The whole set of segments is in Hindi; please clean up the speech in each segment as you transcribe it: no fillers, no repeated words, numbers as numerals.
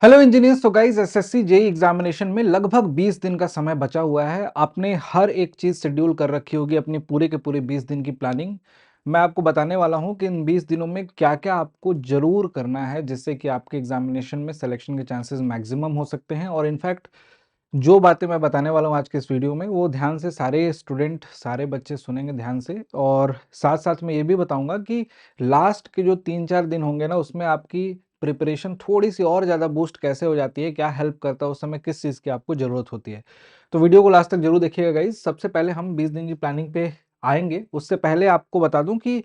Hello engineers. तो गाइस एसएससी जेई एग्जामिनेशन में लगभग 20 दिन का समय बचा हुआ है। आपने हर एक चीज़ शेड्यूल कर रखी होगी, अपनी पूरे के पूरे 20 दिन की प्लानिंग। मैं आपको बताने वाला हूं कि इन 20 दिनों में क्या-क्या आपको ज़रूर करना है, जिससे कि आपके एग्जामिनेशन में सिलेक्शन के चांसेस मैक्सिमम हो सकते हैं। और इनफैक्ट जो बातें मैं बताने वाला हूं आज के इस वीडियो में, वो ध्यान से सारे स्टूडेंट, सारे बच्चे सुनेंगे ध्यान से। और साथ-साथ मैं ये भी बताऊंगा कि लास्ट के जो 3-4 दिन होंगे ना, उसमें आपकी प्रिपरेशन थोड़ी-सी और ज़्यादा बूस्ट कैसे हो जाती है, क्या हेल्प करता है, उस समय किस चीज़ की आपको ज़रूरत होती है। तो वीडियो को लास्ट तक ज़रूर देखिएगा गाइज़। सबसे पहले हम 20 दिन की प्लानिंग पे आएँगे, उससे पहले आपको बता दूँ कि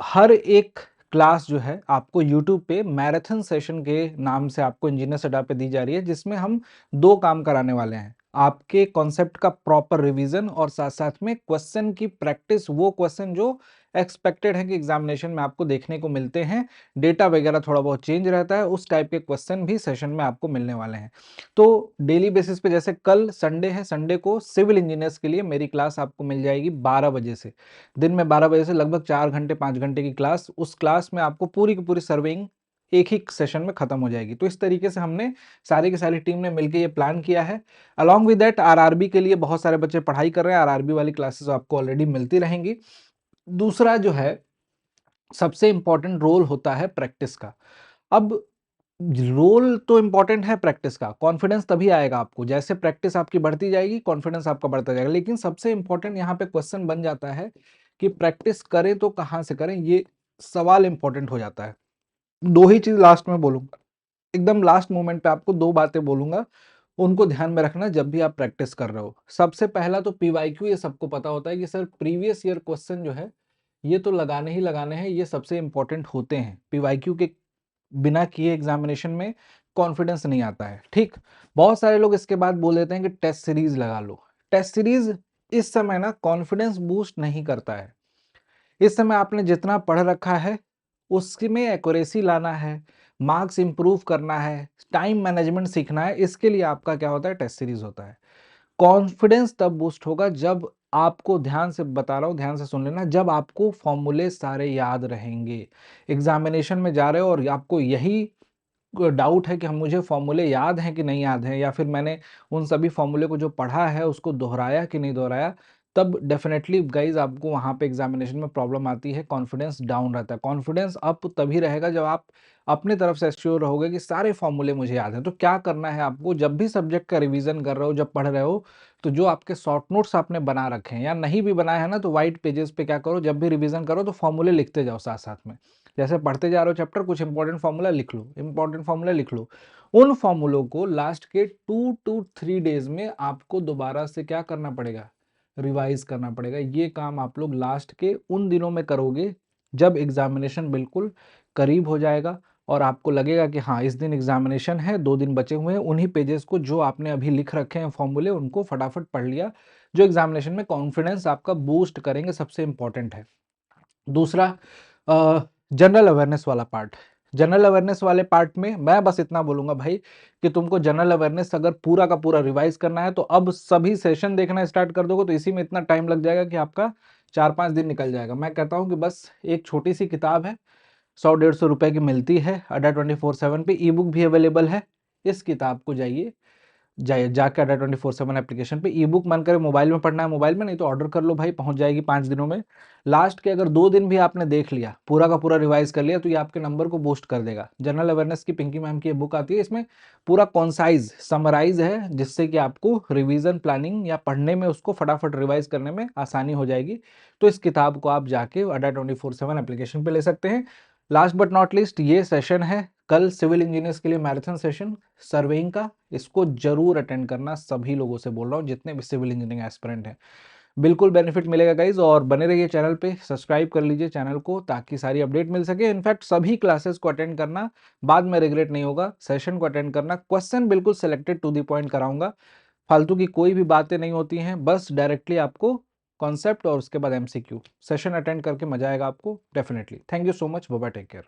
हर एक क्लास जो है आपको यूट्यूब पे मैराथन सेशन के नाम से आपको इंजीनियर्स अड्डा पे दी जा रही है, जिसमें हम 2 काम कराने वाले हैं। आपके कॉन्सेप्ट का प्रॉपर रिवीजन और साथ-साथ में क्वेश्चन की प्रैक्टिस, वो क्वेश्चन जो एक्सपेक्टेड है कि एग्जामिनेशन में आपको देखने को मिलते हैं। डेटा वगैरह थोड़ा बहुत चेंज रहता है, उस टाइप के क्वेश्चन भी सेशन में आपको मिलने वाले हैं। तो डेली बेसिस पे, जैसे कल संडे है, संडे को सिविल इंजीनियर्स के लिए मेरी क्लास आपको मिल जाएगी 12 बजे से। दिन में 12 बजे से लगभग 4 घंटे 5 घंटे की क्लास, उस क्लास में आपको पूरी की पूरी सर्वेइंग एक ही सेशन में खत्म हो जाएगी। तो इस तरीके से हमने सारी की सारी टीम ने मिलकर ये प्लान किया है। अलॉन्ग विद दैट आरआरबी के लिए बहुत सारे बच्चे पढ़ाई कर रहे हैं, आरआरबी वाली क्लासेस आपको ऑलरेडी मिलती रहेंगी। दूसरा जो है, सबसे इंपॉर्टेंट रोल होता है प्रैक्टिस का। अब रोल तो इंपॉर्टेंट है प्रैक्टिस का, कॉन्फिडेंस तभी आएगा आपको, जैसे प्रैक्टिस आपकी बढ़ती जाएगी कॉन्फिडेंस आपका बढ़ता जाएगा। लेकिन सबसे इंपॉर्टेंट यहाँ पे क्वेश्चन बन जाता है कि प्रैक्टिस करें तो कहाँ से करें, ये सवाल इंपॉर्टेंट हो जाता है। दो ही चीज लास्ट में बोलूंगा, एकदम लास्ट मोमेंट पे आपको दो बातें बोलूंगा, उनको ध्यान में रखना जब भी आप प्रैक्टिस कर रहे हो। सबसे पहला तो पीवाईक्यू, ये सबको पता होता है कि सर प्रीवियस ईयर क्वेश्चन जो है ये तो लगाने ही लगाने हैं, ये सबसे इंपॉर्टेंट होते हैं। पीवाईक्यू के बिना किए एग्जामिनेशन में कॉन्फिडेंस नहीं आता है। ठीक, बहुत सारे लोग इसके बाद बोल देते हैं कि टेस्ट सीरीज लगा लो। टेस्ट सीरीज इस समय ना कॉन्फिडेंस बूस्ट नहीं करता है। इस समय आपने जितना पढ़ रखा है उसमें एक्यूरेसी लाना है, मार्क्स इंप्रूव करना है, टाइम मैनेजमेंट सीखना है, इसके लिए आपका क्या होता है, टेस्ट सीरीज होता है। कॉन्फिडेंस तब बूस्ट होगा जब आपको, ध्यान से बता रहा हूं, ध्यान से सुन लेना, जब आपको फॉर्मूले सारे याद रहेंगे। एग्जामिनेशन में जा रहे हो और आपको यही डाउट है कि हम, मुझे फॉर्मूले याद हैं कि नहीं याद हैं, या फिर मैंने उन सभी फॉर्मूले को जो पढ़ा है उसको दोहराया कि नहीं दोहराया, तब डेफिनेटली गाइज आपको वहाँ पे एग्जामिनेशन में प्रॉब्लम आती है, कॉन्फिडेंस डाउन रहता है। कॉन्फिडेंस अप तभी रहेगा जब आप अपने तरफ से एश्योर रहोगे कि सारे फॉर्मूले मुझे याद हैं। तो क्या करना है आपको, जब भी सब्जेक्ट का रिवीजन कर रहे हो, जब पढ़ रहे हो, तो जो आपके शॉर्ट नोट्स आपने बना रखे हैं या नहीं भी बनाए हैं ना, तो व्हाइट पेजेस पे क्या करो, जब भी रिवीजन करो तो फॉर्मूले लिखते जाओ साथ साथ में। जैसे पढ़ते जा रहे हो चैप्टर, कुछ इंपॉर्टेंट फॉर्मूला लिख लो, इंपॉर्टेंट फॉर्मूला लिख लो। उन फॉर्मूलों को लास्ट के 2 to 3 डेज में आपको दोबारा से क्या करना पड़ेगा, रिवाइज करना पड़ेगा। ये काम आप लोग लास्ट के उन दिनों में करोगे जब एग्जामिनेशन बिल्कुल करीब हो जाएगा और आपको लगेगा कि हाँ इस दिन एग्जामिनेशन है, 2 दिन बचे हुए हैं। उन्हीं पेजेस को जो आपने अभी लिख रखे हैं फॉर्मूले, उनको फटाफट पढ़ लिया, जो एग्जामिनेशन में कॉन्फिडेंस आपका बूस्ट करेंगे, सबसे इंपॉर्टेंट है। दूसरा, जनरल अवेयरनेस वाला पार्ट। जनरल अवेयरनेस वाले पार्ट में मैं बस इतना बोलूंगा भाई कि तुमको जनरल अवेयरनेस अगर पूरा का पूरा रिवाइज करना है तो अब सभी सेशन देखना स्टार्ट कर दोगे तो इसी में इतना टाइम लग जाएगा कि आपका 4-5 दिन निकल जाएगा। मैं कहता हूं कि बस एक छोटी सी किताब है, 100-150 रुपए की मिलती है, अड्डा 24/7 पे ई बुक भी अवेलेबल है। इस किताब को जाके अड्डा 24/7 एप्लीकेशन पे, ई बुक मन करे मोबाइल में पढ़ना है मोबाइल में, नहीं तो ऑर्डर कर लो भाई, पहुंच जाएगी 5 दिनों में। लास्ट के अगर 2 दिन भी आपने देख लिया, पूरा का पूरा रिवाइज कर लिया, तो ये आपके नंबर को बूस्ट कर देगा। जनरल अवेयरनेस की पिंकी मैम की ये बुक आती है, इसमें पूरा कॉन्साइज समराइज है, जिससे कि आपको रिवीजन प्लानिंग या पढ़ने में, उसको फटाफट रिवाइज करने में आसानी हो जाएगी। तो इस किताब को आप जाके अड्डा 24/7 एप्लीकेशन पे ले सकते हैं। लास्ट बट नॉट लीस्ट, ये सेशन है कल सिविल इंजीनियर्स के लिए मैराथन सेशन सर्वेइंग का, इसको जरूर अटेंड करना। सभी लोगों से बोल रहा हूँ जितने भी सिविल इंजीनियरिंग एस्पिरेंट हैं, बिल्कुल बेनिफिट मिलेगा गाइज। और बने रहिए चैनल पे, सब्सक्राइब कर लीजिए चैनल को ताकि सारी अपडेट मिल सके। इनफैक्ट सभी क्लासेस को अटेंड करना, बाद में रिग्रेट नहीं होगा। सेशन को अटेंड करना, क्वेश्चन बिल्कुल सिलेक्टेड टू द पॉइंट कराऊंगा, फालतू की कोई भी बातें नहीं होती हैं, बस डायरेक्टली आपको कॉन्सेप्ट और उसके बाद एमसीक्यू। सेशन अटेंड करके मजा आएगा आपको definitely. Thank you so much, bye bye, take care.